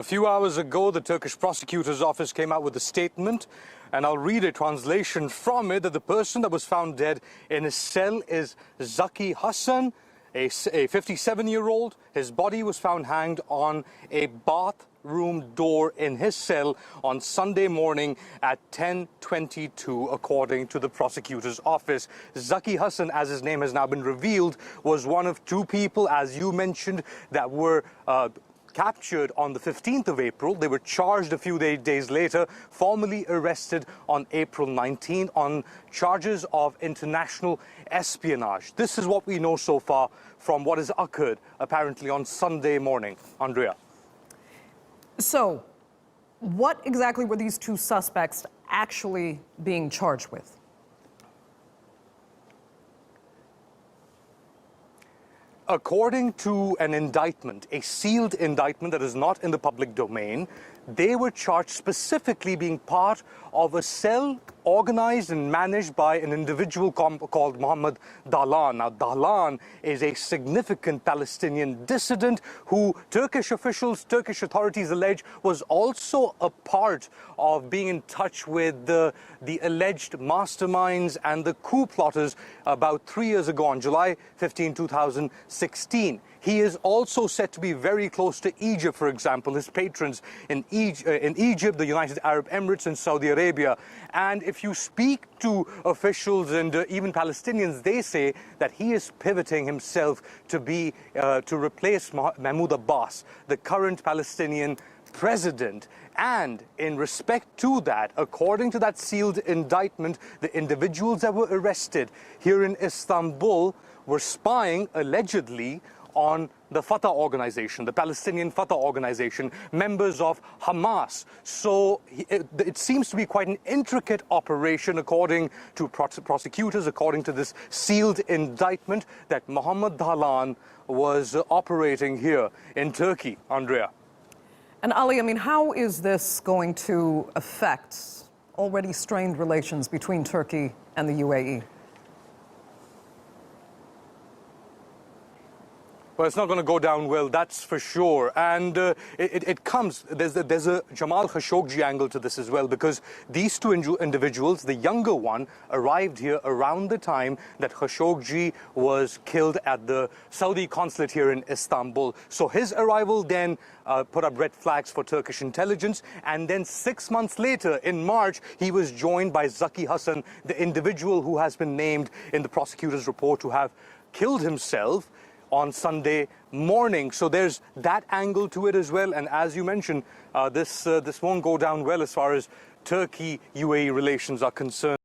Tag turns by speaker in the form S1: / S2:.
S1: A few hours ago, the Turkish prosecutor's office came out with a statement, and I'll read a translation from it, that the person that was found dead in his cell is Zaki Hassan, a 57-year-old. His body was found hanged on a bathroom door in his cell on Sunday morning at 10:22, according to the prosecutor's office. Zaki Hassan, as his name has now been revealed, was one of two people, as you mentioned, that were captured on the 15th of April. They were charged a few days later, formally arrested on April 19 on charges of international espionage. This is what we know so far from what has occurred, apparently, on Sunday morning. Andrea.
S2: So, what exactly were these two suspects actually being charged with?
S1: According to an indictment, a sealed indictment that is not in the public domain, they were charged specifically being part of a cell organized and managed by an individual called Mohammed Dahlan. Now, Dahlan is a significant Palestinian dissident who Turkish authorities allege was also a part of being in touch with the alleged masterminds and the coup plotters about 3 years ago on July 15, 2016. He is also said to be very close to Egypt, for example, his patrons in Egypt, the United Arab Emirates, and Saudi Arabia. And if you speak to officials and even Palestinians, they say that he is pivoting himself to replace Mahmoud Abbas, the current Palestinian president. And in respect to that, according to that sealed indictment, the individuals that were arrested here in Istanbul were spying, allegedly, on the Fatah organization, the Palestinian Fatah organization, members of Hamas. So it seems to be quite an intricate operation, according to prosecutors, according to this sealed indictment, that Mohammed Dahlan was operating here in Turkey. Andrea.
S2: And Ali, I mean, how is this going to affect already strained relations between Turkey and the UAE?
S1: Well, it's not going to go down well, that's for sure. And there's a Jamal Khashoggi angle to this as well, because these two individuals, the younger one, arrived here around the time that Khashoggi was killed at the Saudi consulate here in Istanbul. So his arrival then put up red flags for Turkish intelligence. And then 6 months later, in March, he was joined by Zaki Hassan, the individual who has been named in the prosecutor's report to have killed himself on Sunday morning. So there's that angle to it as well. And as you mentioned, this won't go down well as far as Turkey-UAE relations are concerned.